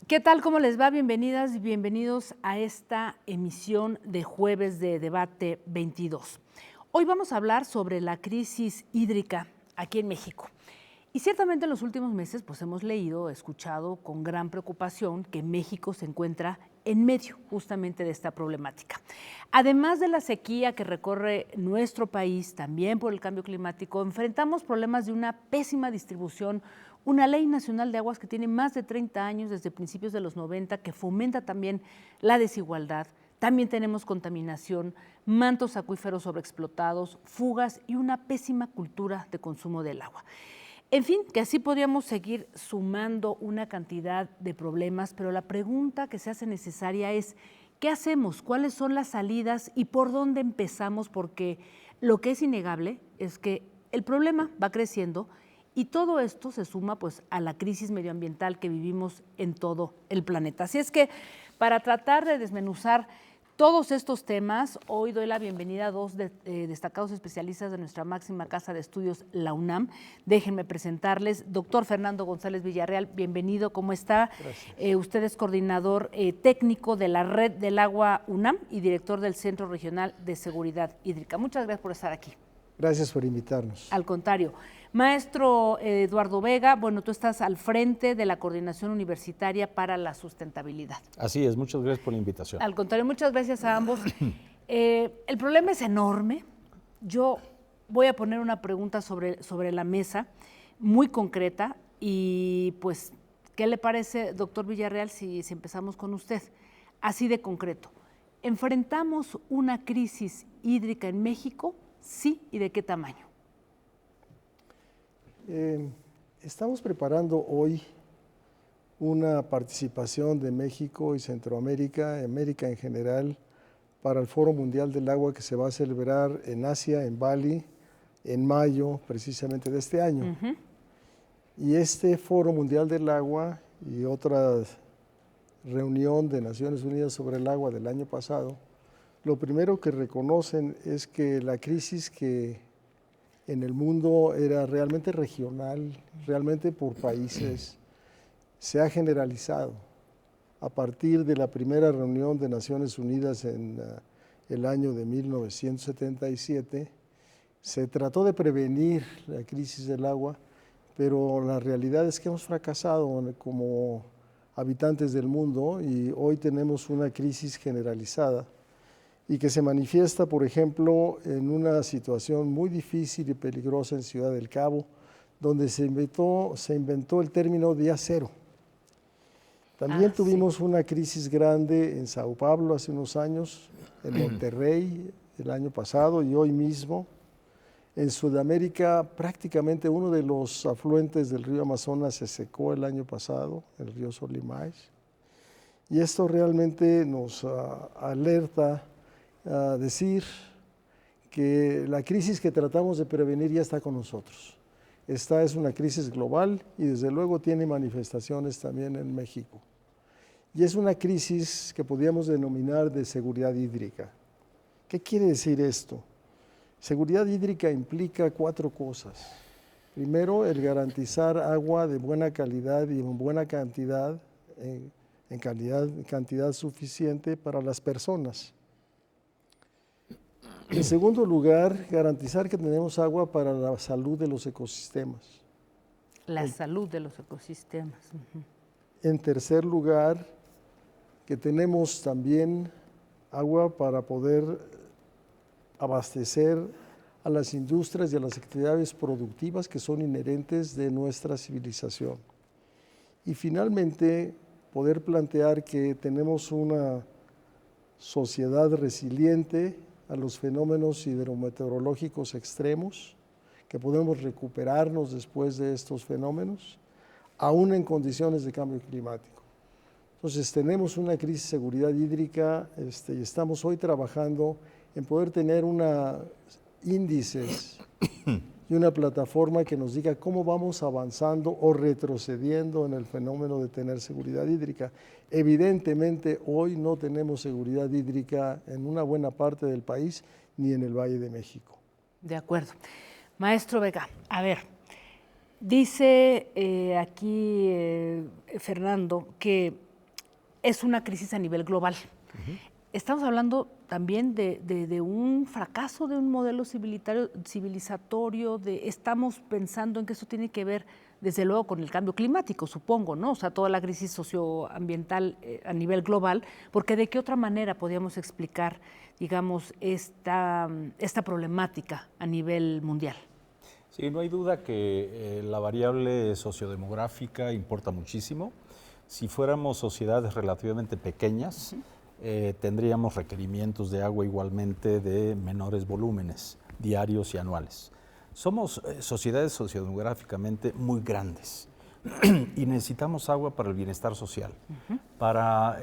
¿Qué tal? ¿Cómo les va? Bienvenidas y bienvenidos a esta emisión de Jueves de Debate 22. Hoy vamos a hablar sobre la crisis hídrica aquí en México. Y ciertamente en los últimos meses pues hemos leído, escuchado con gran preocupación que México se encuentra en medio justamente de esta problemática. Además de la sequía que recorre nuestro país, también por el cambio climático, enfrentamos problemas de una pésima distribución, una ley nacional de aguas que tiene más de 30 años, desde principios de los 90, que fomenta también la desigualdad. También tenemos contaminación, mantos acuíferos sobreexplotados, fugas y una pésima cultura de consumo del agua. En fin, que así podríamos seguir sumando una cantidad de problemas, pero la pregunta que se hace necesaria es, ¿qué hacemos? ¿Cuáles son las salidas y por dónde empezamos? Porque lo que es innegable es que el problema va creciendo y todo esto se suma pues a la crisis medioambiental que vivimos en todo el planeta. Así es que para tratar de desmenuzar todos estos temas, hoy doy la bienvenida a dos destacados especialistas de nuestra máxima casa de estudios, la UNAM. Déjenme presentarles, doctor Fernando González Villarreal, bienvenido, ¿cómo está? Usted es coordinador técnico de la Red del Agua UNAM y director del Centro Regional de Seguridad Hídrica. Muchas gracias por estar aquí. Gracias por invitarnos. Al contrario. Maestro Eduardo Vega, bueno, tú estás al frente de la Coordinación Universitaria para la Sustentabilidad. Así es, muchas gracias por la invitación. Al contrario, muchas gracias a ambos. El problema es enorme. Yo voy a poner una pregunta sobre la mesa, muy concreta, y pues, ¿qué le parece, doctor Villarreal, si empezamos con usted? Así de concreto. ¿Enfrentamos una crisis hídrica en México? Sí, ¿y de qué tamaño? Estamos preparando hoy una participación de México y Centroamérica, América en general, para el Foro Mundial del Agua que se va a celebrar en Asia, en Bali, en mayo precisamente de este año. Y este Foro Mundial del Agua y otra reunión de Naciones Unidas sobre el agua del año pasado, lo primero que reconocen es que la crisis que en el mundo era realmente regional, realmente por países, se ha generalizado. A partir de la primera reunión de Naciones Unidas en el año de 1977, se trató de prevenir la crisis del agua, pero la realidad es que hemos fracasado como habitantes del mundo y hoy tenemos una crisis generalizada y que se manifiesta, por ejemplo, en una situación muy difícil y peligrosa en Ciudad del Cabo, donde se inventó el término día cero. También tuvimos una crisis grande en Sao Paulo hace unos años, en Monterrey el año pasado y hoy mismo. En Sudamérica, prácticamente uno de los afluentes del río Amazonas se secó el año pasado, el río Solimais. Y esto realmente nos alerta a decir que la crisis que tratamos de prevenir ya está con nosotros. Esta es una crisis global y desde luego tiene manifestaciones también en México. Y es una crisis que podríamos denominar de seguridad hídrica. ¿Qué quiere decir esto? Seguridad hídrica implica 4 cosas. Primero, el garantizar agua de buena calidad y en buena cantidad, en cantidad suficiente para las personas. En segundo lugar, garantizar que tenemos agua para la salud de los ecosistemas. La salud de los ecosistemas. En tercer lugar, que tenemos también agua para poder abastecer a las industrias y a las actividades productivas que son inherentes de nuestra civilización. Y finalmente, poder plantear que tenemos una sociedad resiliente a los fenómenos hidrometeorológicos extremos, que podemos recuperarnos después de estos fenómenos, aún en condiciones de cambio climático. Entonces tenemos una crisis de seguridad hídrica y estamos hoy trabajando en poder tener índices y una plataforma que nos diga cómo vamos avanzando o retrocediendo en el fenómeno de tener seguridad hídrica. Evidentemente, hoy no tenemos seguridad hídrica en una buena parte del país ni en el Valle de México. De acuerdo. Maestro Vega, a ver, Dice aquí Fernando que es una crisis a nivel global. Estamos hablando también de un fracaso de un modelo civilizatorio, estamos pensando en que eso tiene que ver, desde luego, con el cambio climático, supongo, ¿no? O sea, toda la crisis socioambiental a nivel global, porque ¿de qué otra manera podríamos explicar, digamos, esta problemática a nivel mundial? Sí, no hay duda que la variable sociodemográfica importa muchísimo. Si fuéramos sociedades relativamente pequeñas, tendríamos requerimientos de agua igualmente de menores volúmenes diarios y anuales. Somos sociedades sociodemográficamente muy grandes y necesitamos agua para el bienestar social, para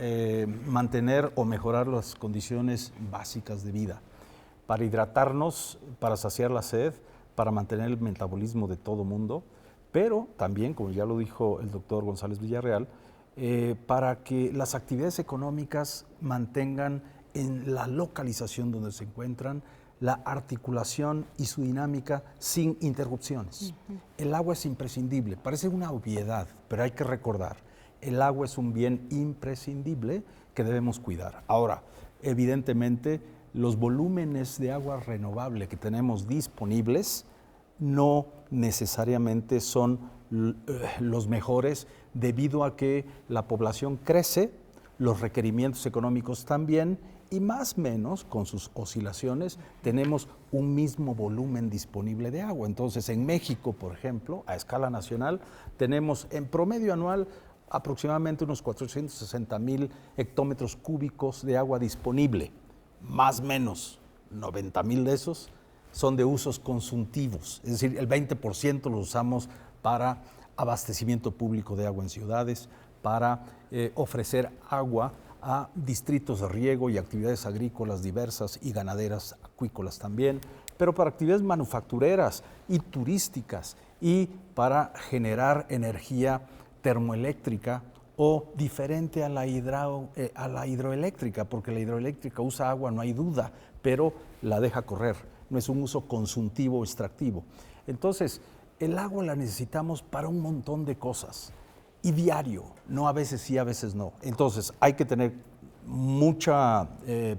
mantener o mejorar las condiciones básicas de vida, para hidratarnos, para saciar la sed, para mantener el metabolismo de todo mundo, pero también, como ya lo dijo el doctor González Villarreal, para que las actividades económicas mantengan en la localización donde se encuentran la articulación y su dinámica sin interrupciones. El agua es imprescindible, parece una obviedad, pero hay que recordar, el agua es un bien imprescindible que debemos cuidar. Ahora, evidentemente, los volúmenes de agua renovable que tenemos disponibles no necesariamente son los mejores debido a que la población crece, los requerimientos económicos también y más o menos con sus oscilaciones tenemos un mismo volumen disponible de agua. Entonces en México, por ejemplo, a escala nacional, tenemos en promedio anual aproximadamente unos 460,000 hectómetros cúbicos de agua disponible, más o menos 90,000 de esos son de usos consuntivos, es decir, el 20% lo usamos para abastecimiento público de agua en ciudades, para ofrecer agua a distritos de riego y actividades agrícolas diversas y ganaderas acuícolas también, pero para actividades manufactureras y turísticas y para generar energía termoeléctrica o diferente a la hidroeléctrica, porque la hidroeléctrica usa agua, no hay duda, pero la deja correr, no es un uso consuntivo o extractivo. Entonces, el agua la necesitamos para un montón de cosas y diario, no a veces sí, a veces no. Entonces, hay que tener mucha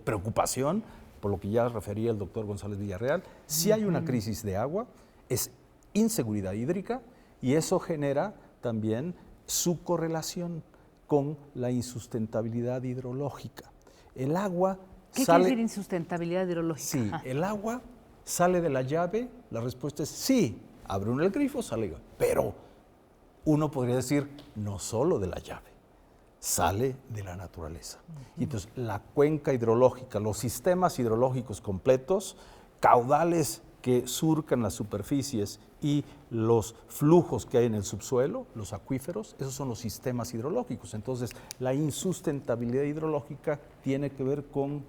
preocupación, por lo que ya refería el doctor González Villarreal. Si hay una crisis de agua, es inseguridad hídrica y eso genera también su correlación con la insustentabilidad hidrológica. El agua ¿Qué quiere decir insustentabilidad hidrológica? Sí, el agua sale de la llave, la respuesta es sí, abre uno el grifo, sale, pero uno podría decir no solo de la llave, sale de la naturaleza. Y entonces la cuenca hidrológica, los sistemas hidrológicos completos, caudales que surcan las superficies y los flujos que hay en el subsuelo, los acuíferos, esos son los sistemas hidrológicos. Entonces, la insustentabilidad hidrológica tiene que ver con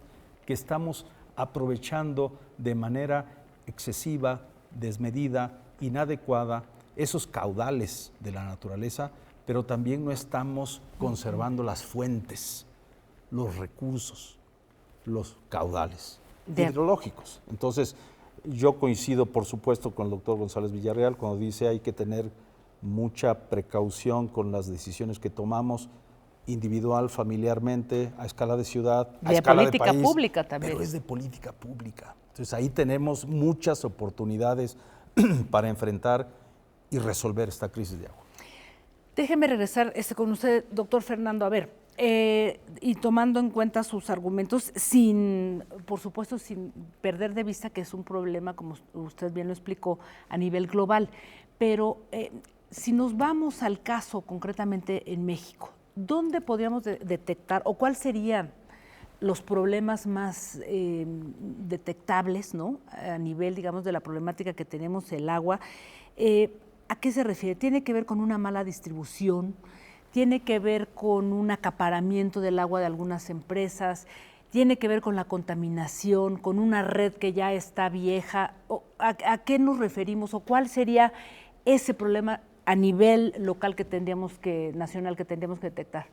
que estamos aprovechando de manera excesiva, desmedida, inadecuada esos caudales de la naturaleza, pero también no estamos conservando las fuentes, los recursos, los caudales hidrológicos. Entonces, yo coincido, por supuesto, con el doctor González Villarreal cuando dice hay que tener mucha precaución con las decisiones que tomamos individual, familiarmente, a escala de ciudad, a escala de país. De política pública también. Pero es de política pública. Entonces ahí tenemos muchas oportunidades para enfrentar y resolver esta crisis de agua. Déjeme regresar con usted, doctor Fernando. A ver, y tomando en cuenta sus argumentos, por supuesto, sin perder de vista que es un problema, como usted bien lo explicó, a nivel global. Pero si nos vamos al caso concretamente en México, ¿dónde podríamos detectar o cuáles serían los problemas más detectables, ¿no? A nivel, digamos, de la problemática que tenemos el agua? ¿A qué se refiere? ¿Tiene que ver con una mala distribución? ¿Tiene que ver con un acaparamiento del agua de algunas empresas? ¿Tiene que ver con la contaminación, con una red que ya está vieja? ¿A qué nos referimos o cuál sería ese problema a nivel local nacional que tendríamos que detectar?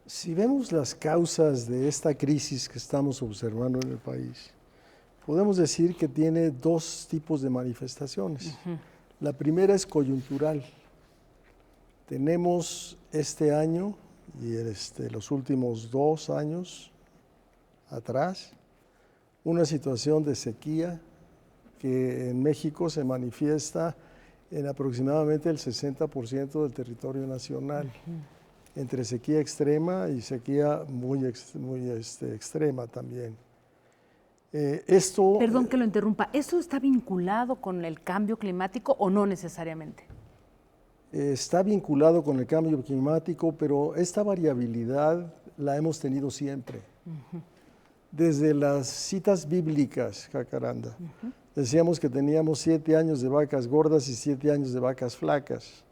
Si vemos las causas de esta crisis que estamos observando en el país, podemos decir que tiene dos tipos de manifestaciones. La primera es coyuntural. Tenemos este año y los últimos 2 años atrás una situación de sequía que en México se manifiesta en aproximadamente el 60% del territorio nacional, entre sequía extrema y sequía muy extrema también. Perdón que lo interrumpa, ¿eso está vinculado con el cambio climático o no necesariamente? Está vinculado con el cambio climático, pero esta variabilidad la hemos tenido siempre. Desde las citas bíblicas, Jacaranda, decíamos que teníamos 7 años de vacas gordas y 7 años de vacas flacas.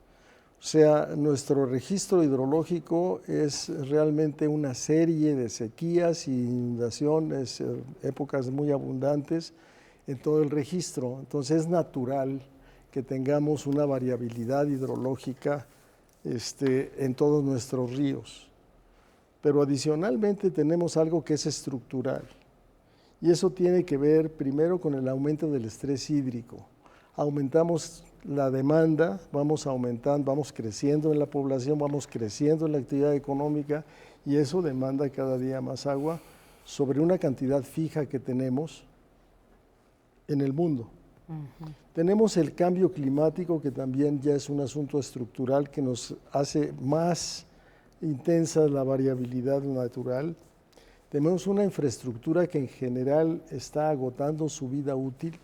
O sea, nuestro registro hidrológico es realmente una serie de sequías y inundaciones, épocas muy abundantes en todo el registro. Entonces es natural que tengamos una variabilidad hidrológica en todos nuestros ríos. Pero adicionalmente tenemos algo que es estructural. Y eso tiene que ver primero con el aumento del estrés hídrico. Aumentamos la demanda, vamos aumentando, vamos creciendo en la población, vamos creciendo en la actividad económica y eso demanda cada día más agua sobre una cantidad fija que tenemos en el mundo. Tenemos el cambio climático, que también ya es un asunto estructural que nos hace más intensa la variabilidad natural. Tenemos una infraestructura que en general está agotando su vida útil.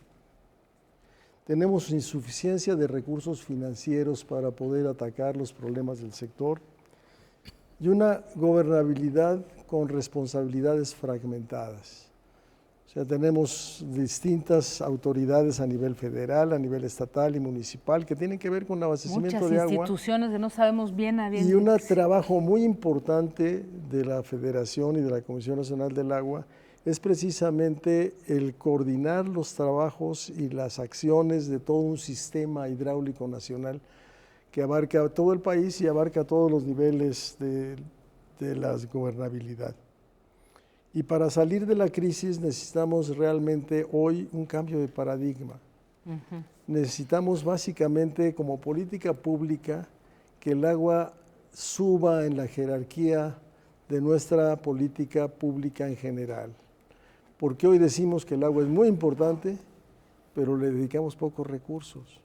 Tenemos insuficiencia de recursos financieros para poder atacar los problemas del sector y una gobernabilidad con responsabilidades fragmentadas. O sea, tenemos distintas autoridades a nivel federal, a nivel estatal y municipal que tienen que ver con el abastecimiento de agua. Muchas instituciones que no sabemos bien a bien. Y un trabajo muy importante de la Federación y de la Comisión Nacional del Agua es precisamente el coordinar los trabajos y las acciones de todo un sistema hidráulico nacional que abarca todo el país y abarca todos los niveles de la gobernabilidad. Y para salir de la crisis necesitamos realmente hoy un cambio de paradigma. Necesitamos básicamente como política pública que el agua suba en la jerarquía de nuestra política pública en general. Porque hoy decimos que el agua es muy importante, pero le dedicamos pocos recursos.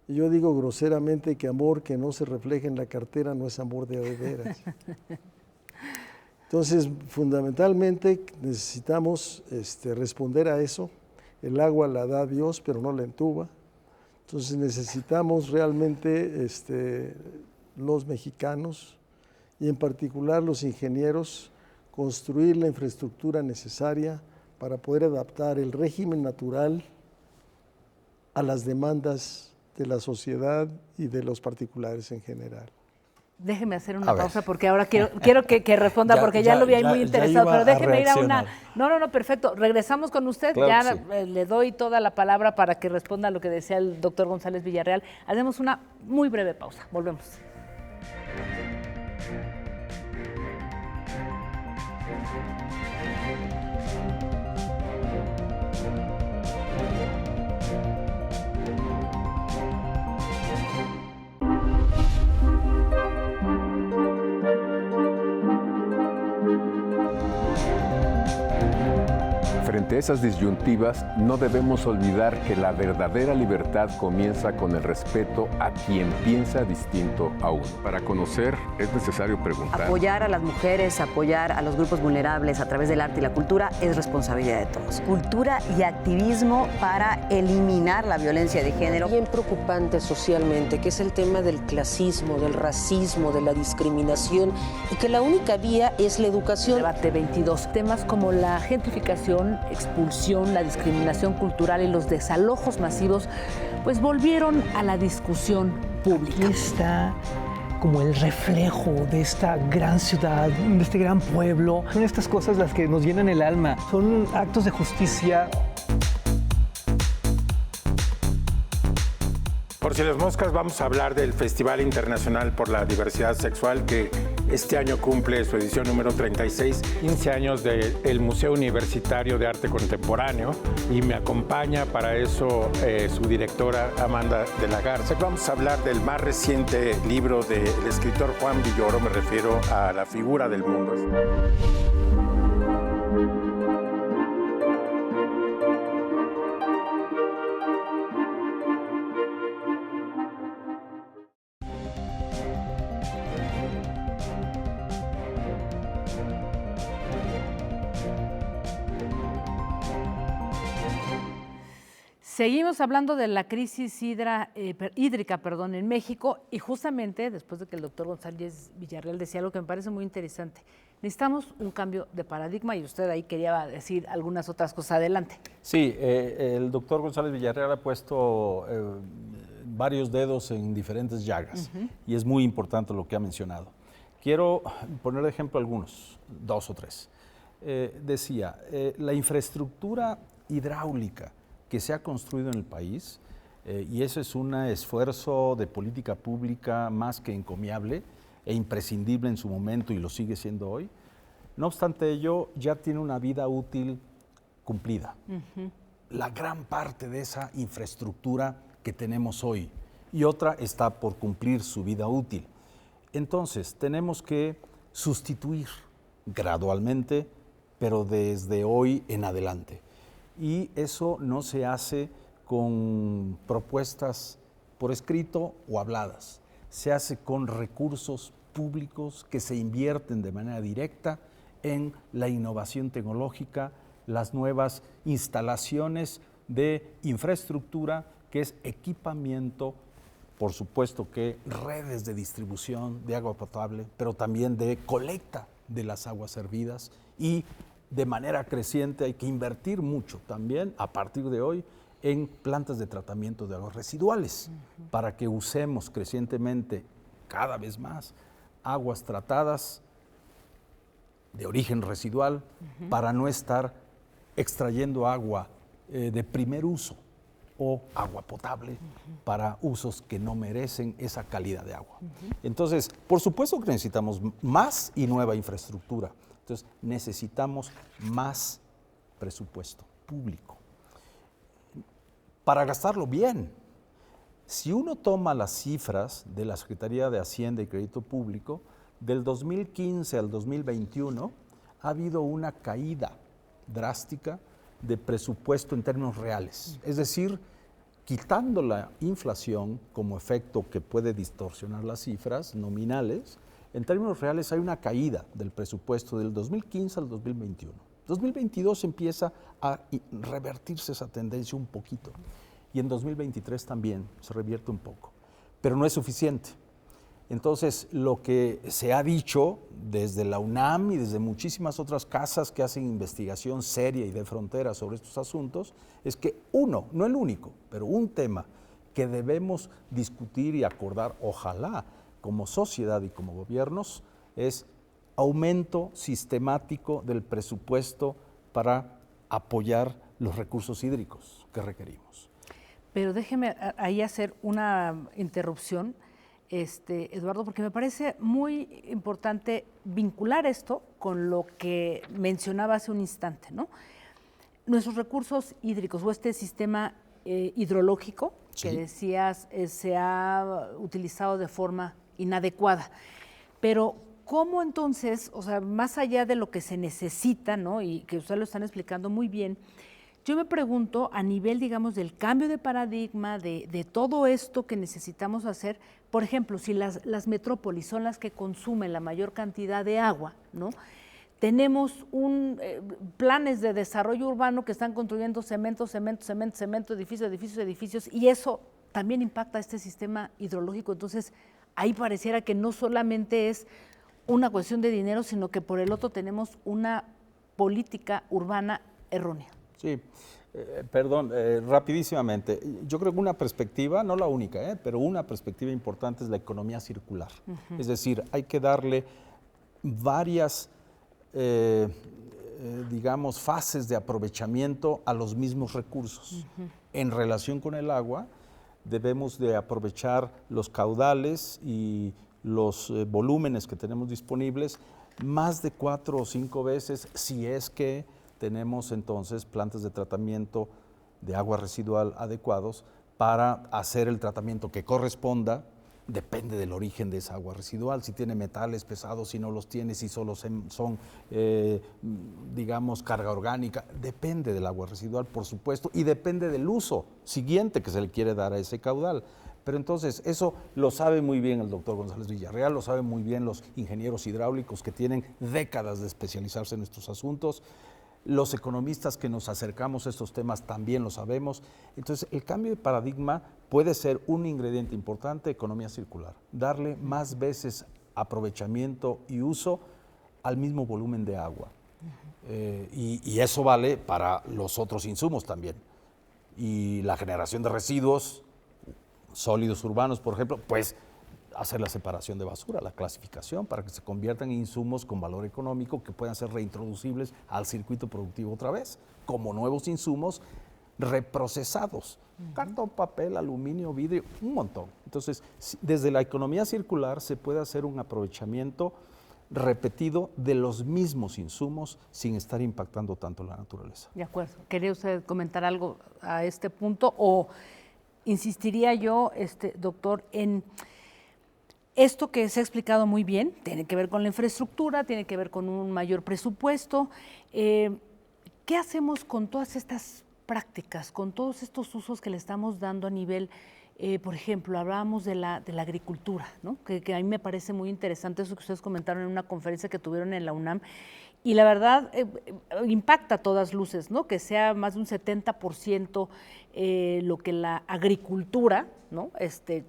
Y yo digo groseramente que amor que no se refleja en la cartera no es amor de veras. Entonces, fundamentalmente necesitamos responder a eso. El agua la da Dios, pero no la entuba. Entonces necesitamos realmente los mexicanos y en particular los ingenieros construir la infraestructura necesaria para poder adaptar el régimen natural a las demandas de la sociedad y de los particulares en general. Déjeme hacer una pausa porque ahora quiero que responda porque ya lo vi ahí muy interesado, pero déjeme ir a una... No, perfecto. Regresamos con usted, claro, ya le doy toda la palabra para que responda a lo que decía el doctor González Villarreal. Hacemos una muy breve pausa. Volvemos. Frente a esas disyuntivas, no debemos olvidar que la verdadera libertad comienza con el respeto a quien piensa distinto a uno. Para conocer es necesario preguntar. Apoyar a las mujeres, apoyar a los grupos vulnerables a través del arte y la cultura es responsabilidad de todos. Cultura y activismo para eliminar la violencia de género. Bien preocupante socialmente, que es el tema del clasismo, del racismo, de la discriminación, y que la única vía es la educación. Debate 22. Temas como la gentrificación, expulsión, la discriminación cultural y los desalojos masivos, pues volvieron a la discusión pública. Aquí está como el reflejo de esta gran ciudad, de este gran pueblo. Son estas cosas las que nos llenan el alma, son actos de justicia. Por si las moscas, vamos a hablar del Festival Internacional por la Diversidad Sexual que Este año cumple su edición número 36, 15 años del Museo Universitario de Arte Contemporáneo, y me acompaña para eso su directora Amanda de la Garza. Vamos a hablar del más reciente libro del escritor Juan Villoro, me refiero a La figura del mundo. Seguimos hablando de la crisis hídrica en México, y justamente después de que el doctor González Villarreal decía algo que me parece muy interesante. Necesitamos un cambio de paradigma, y usted ahí quería decir algunas otras cosas. Adelante. Sí, el doctor González Villarreal ha puesto varios dedos en diferentes llagas, y es muy importante lo que ha mencionado. Quiero poner de ejemplo algunos, 2 o 3. Decía, la infraestructura hidráulica que se ha construido en el país, y eso es un esfuerzo de política pública más que encomiable e imprescindible en su momento, y lo sigue siendo hoy. No obstante ello, ya tiene una vida útil cumplida. La gran parte de esa infraestructura que tenemos hoy, y otra está por cumplir su vida útil. Entonces, tenemos que sustituir gradualmente, pero desde hoy en adelante. Y eso no se hace con propuestas por escrito o habladas. Se hace con recursos públicos que se invierten de manera directa en la innovación tecnológica, las nuevas instalaciones de infraestructura, que es equipamiento, por supuesto que redes de distribución de agua potable, pero también de colecta de las aguas servidas, y de manera creciente hay que invertir mucho también a partir de hoy en plantas de tratamiento de aguas residuales, para que usemos crecientemente cada vez más aguas tratadas de origen residual, para no estar extrayendo agua de primer uso o agua potable para usos que no merecen esa calidad de agua. Entonces, por supuesto que necesitamos más y nueva infraestructura. Entonces, necesitamos más presupuesto público para gastarlo bien. Si uno toma las cifras de la Secretaría de Hacienda y Crédito Público, del 2015 al 2021 ha habido una caída drástica de presupuesto en términos reales. Es decir, quitando la inflación como efecto que puede distorsionar las cifras nominales, en términos reales hay una caída del presupuesto del 2015 al 2021. 2022 empieza a revertirse esa tendencia un poquito, y en 2023 también se revierte un poco, pero no es suficiente. Entonces, lo que se ha dicho desde la UNAM y desde muchísimas otras casas que hacen investigación seria y de frontera sobre estos asuntos, es que uno, no el único, pero un tema que debemos discutir y acordar, ojalá, como sociedad y como gobiernos, es aumento sistemático del presupuesto para apoyar los recursos hídricos que requerimos. Pero déjeme ahí hacer una interrupción, Eduardo, porque me parece muy importante vincular esto con lo que mencionaba hace un instante, ¿no? Nuestros recursos hídricos o este sistema hidrológico que decías se ha utilizado de forma inadecuada. Pero ¿cómo entonces, o sea, más allá de lo que se necesita, ¿no? Y que ustedes lo están explicando muy bien, yo me pregunto a nivel, digamos, del cambio de paradigma, de todo esto que necesitamos hacer, por ejemplo, si las metrópolis son las que consumen la mayor cantidad de agua, ¿no? Tenemos planes de desarrollo urbano que están construyendo cemento, edificios, y eso también impacta a este sistema hidrológico. Entonces, ahí pareciera que no solamente es una cuestión de dinero, sino que por el otro tenemos una política urbana errónea. Sí, perdón, rapidísimamente. Yo creo que una perspectiva, no la única, pero una perspectiva importante es la economía circular. Es decir, hay que darle varias, digamos, fases de aprovechamiento a los mismos recursos. En relación con el agua, debemos de aprovechar los caudales y los volúmenes que tenemos disponibles más de 4 o 5 veces si es que tenemos entonces plantas de tratamiento de agua residual adecuados para hacer el tratamiento que corresponda. Depende del origen de esa agua residual, si tiene metales pesados, si no los tiene, si solo son, digamos, carga orgánica. Depende del agua residual, por supuesto, y depende del uso siguiente que se le quiere dar a ese caudal. Pero entonces eso lo sabe muy bien el doctor González Villarreal, lo saben muy bien los ingenieros hidráulicos que tienen décadas de especializarse en estos asuntos. Los economistas que nos acercamos a estos temas también lo sabemos. Entonces, el cambio de paradigma puede ser un ingrediente importante de economía circular, darle más veces aprovechamiento y uso al mismo volumen de agua. Y eso vale para los otros insumos también. Y la generación de residuos sólidos urbanos, por ejemplo, pues hacer la separación de basura, la clasificación, para que se conviertan en insumos con valor económico que puedan ser reintroducibles al circuito productivo otra vez, como nuevos insumos reprocesados. Cartón, papel, aluminio, vidrio, un montón. Entonces, desde la economía circular se puede hacer un aprovechamiento repetido de los mismos insumos sin estar impactando tanto la naturaleza. De acuerdo. ¿Quería usted comentar algo a este punto o insistiría yo, doctor, en esto que se ha explicado muy bien? Tiene que ver con la infraestructura, tiene que ver con un mayor presupuesto. ¿Qué hacemos con todas estas prácticas, con todos estos usos que le estamos dando a nivel, por ejemplo, hablábamos de la agricultura, ¿no? Que a mí me parece muy interesante eso que ustedes comentaron en una conferencia que tuvieron en la UNAM, y la verdad impacta a todas luces, ¿no? Que sea más de un 70% lo que la agricultura, ¿no?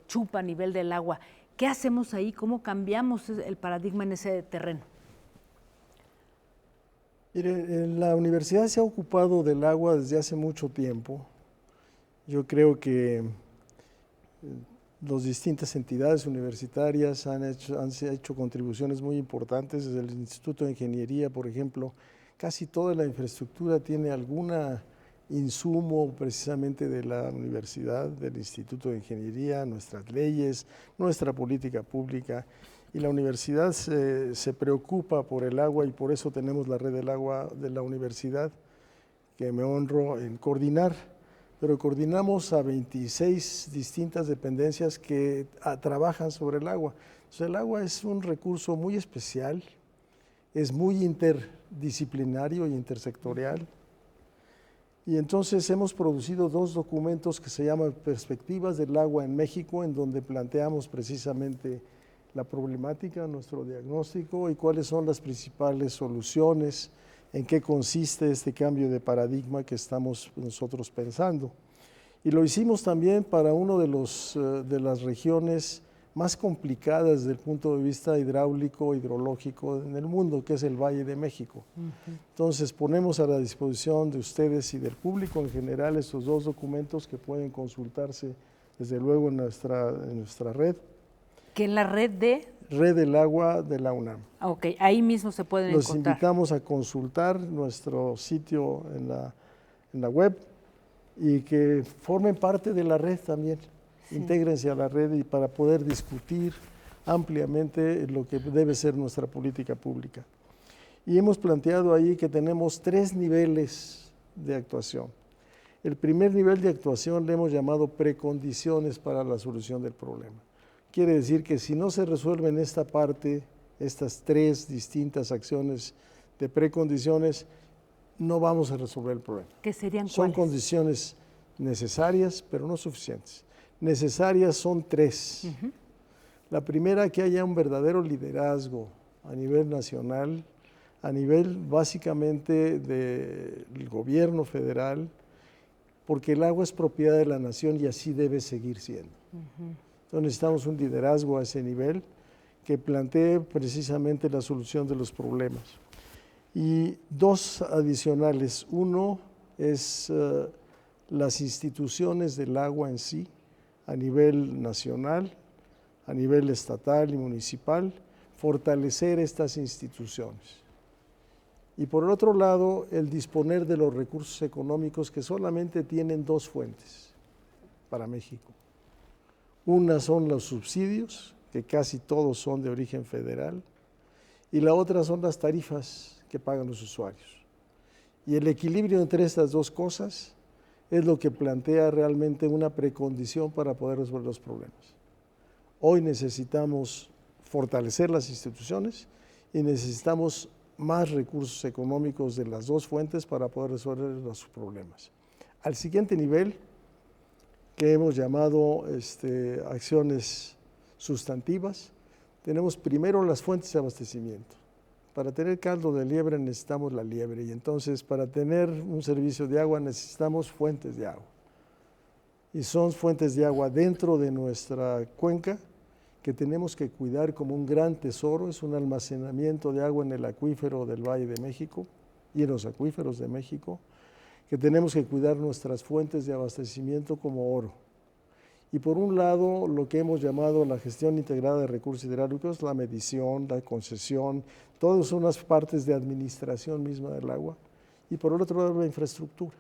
Chupa a nivel del agua. ¿Qué hacemos ahí? ¿Cómo cambiamos el paradigma en ese terreno? Mire, la universidad se ha ocupado del agua desde hace mucho tiempo. Yo creo que las distintas entidades universitarias han hecho contribuciones muy importantes. Desde el Instituto de Ingeniería, por ejemplo, casi toda la infraestructura tiene algún insumo precisamente de la universidad, del Instituto de Ingeniería, nuestras leyes, nuestra política pública. Y la universidad se preocupa por el agua y por eso tenemos la red del agua de la universidad, que me honro en coordinar. Pero coordinamos a 26 distintas dependencias que trabajan sobre el agua. Entonces, el agua es un recurso muy especial, es muy interdisciplinario y intersectorial. Y entonces hemos producido 2 documentos que se llaman Perspectivas del Agua en México, en donde planteamos precisamente la problemática, nuestro diagnóstico y cuáles son las principales soluciones, en qué consiste este cambio de paradigma que estamos nosotros pensando. Y lo hicimos también para uno de las regiones más complicadas desde el punto de vista hidráulico, hidrológico en el mundo, que es el Valle de México. Entonces ponemos a la disposición de ustedes y del público en general estos 2 documentos que pueden consultarse desde luego en nuestra red. ¿Que en la red de? Red del Agua de la UNAM. Ok, ahí mismo se pueden encontrar. Los invitamos a consultar nuestro sitio en la web y que formen parte de la red también. Sí. Intégrense a la red y para poder discutir ampliamente lo que debe ser nuestra política pública. Y hemos planteado ahí que tenemos 3 niveles de actuación. El primer nivel de actuación le hemos llamado precondiciones para la solución del problema. Quiere decir que si no se resuelven esta parte, estas 3 distintas acciones de precondiciones, no vamos a resolver el problema. ¿Qué serían Son cuáles? condiciones necesarias, pero no suficientes. Necesarias son 3. La primera, que haya un verdadero liderazgo a nivel nacional, a nivel básicamente del gobierno federal, porque el agua es propiedad de la nación y así debe seguir siendo. Entonces necesitamos un liderazgo a ese nivel que plantee precisamente la solución de los problemas. Y 2 adicionales. Uno es las instituciones del agua en sí, a nivel nacional, a nivel estatal y municipal, fortalecer estas instituciones. Y por el otro lado, el disponer de los recursos económicos que solamente tienen 2 fuentes para México. Una son los subsidios, que casi todos son de origen federal, y la otra son las tarifas que pagan los usuarios. Y el equilibrio entre estas dos cosas es lo que plantea realmente una precondición para poder resolver los problemas. Hoy necesitamos fortalecer las instituciones y necesitamos más recursos económicos de las dos fuentes para poder resolver los problemas. Al siguiente nivel, que hemos llamado acciones sustantivas, tenemos primero las fuentes de abastecimiento. Para tener caldo de liebre necesitamos la liebre, y entonces para tener un servicio de agua necesitamos fuentes de agua. Y son fuentes de agua dentro de nuestra cuenca que tenemos que cuidar como un gran tesoro. Es un almacenamiento de agua en el acuífero del Valle de México y en los acuíferos de México, que tenemos que cuidar nuestras fuentes de abastecimiento como oro. Y por un lado, lo que hemos llamado la gestión integrada de recursos hidráulicos, la medición, la concesión, todas son las partes de administración misma del agua. Y por el otro lado, la infraestructura.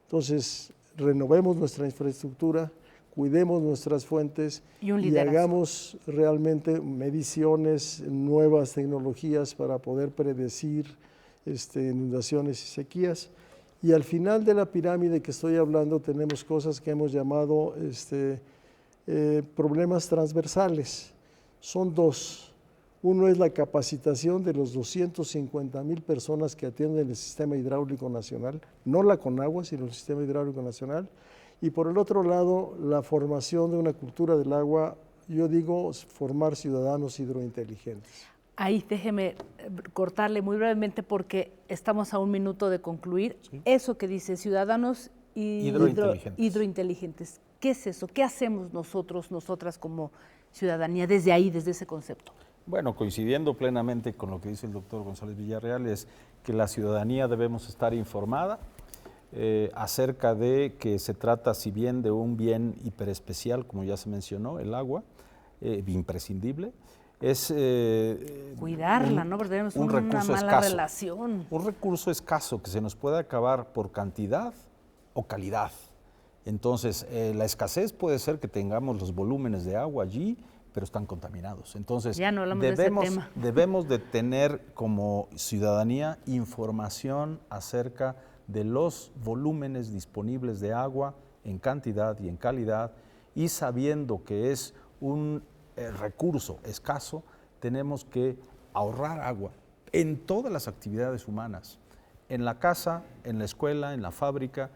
Entonces, renovemos nuestra infraestructura, cuidemos nuestras fuentes y hagamos realmente mediciones, nuevas tecnologías para poder predecir inundaciones y sequías. Y al final de la pirámide que estoy hablando tenemos cosas que hemos llamado problemas transversales. Son dos. Uno es la capacitación de los 250,000 personas que atienden el Sistema Hidráulico Nacional, no la Conagua, sino el Sistema Hidráulico Nacional. Y por el otro lado, la formación de una cultura del agua, yo digo, formar ciudadanos hidrointeligentes. Ahí déjeme cortarle muy brevemente porque estamos a un minuto de concluir. Sí. Eso que dice ciudadanos hidrointeligentes. ¿Qué es eso? ¿Qué hacemos nosotras como ciudadanía desde ahí, desde ese concepto? Bueno, coincidiendo plenamente con lo que dice el doctor González Villarreal, es que la ciudadanía debemos estar informada acerca de que se trata, si bien de un bien hiperespecial, como ya se mencionó, el agua, imprescindible, es cuidarla, ¿no? Porque tenemos una mala relación. Un recurso escaso que se nos puede acabar por cantidad o calidad. Entonces, la escasez puede ser que tengamos los volúmenes de agua allí, pero están contaminados. Entonces, ya no hablamos de ese tema. Debemos de tener como ciudadanía información acerca de los volúmenes disponibles de agua en cantidad y en calidad, y sabiendo que es un recurso escaso, tenemos que ahorrar agua en todas las actividades humanas, en la casa, en la escuela, en la fábrica,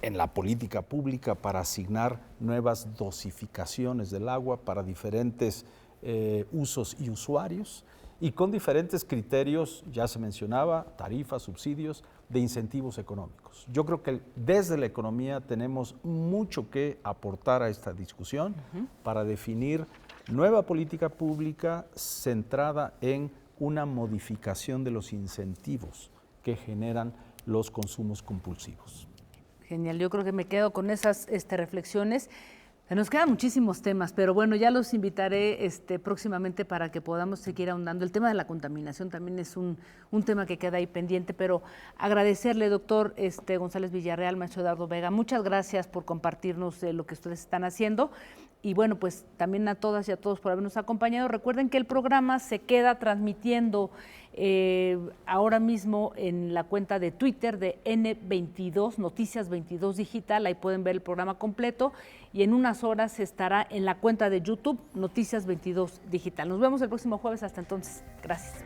en la política pública para asignar nuevas dosificaciones del agua para diferentes usos y usuarios, y con diferentes criterios, ya se mencionaba, tarifas, subsidios, de incentivos económicos. Yo creo que desde la economía tenemos mucho que aportar a esta discusión para definir nueva política pública centrada en una modificación de los incentivos que generan los consumos compulsivos. Genial, yo creo que me quedo con esas reflexiones. Se nos quedan muchísimos temas, pero bueno, ya los invitaré próximamente para que podamos seguir ahondando. El tema de la contaminación también es un tema que queda ahí pendiente, pero agradecerle, doctor González Villarreal, maestro Eduardo Vega, muchas gracias por compartirnos lo que ustedes están haciendo. Y bueno, pues también a todas y a todos por habernos acompañado. Recuerden que el programa se queda transmitiendo ahora mismo en la cuenta de Twitter de N22, Noticias 22 Digital, ahí pueden ver el programa completo, y en unas horas estará en la cuenta de YouTube Noticias 22 Digital. Nos vemos el próximo jueves, hasta entonces, gracias.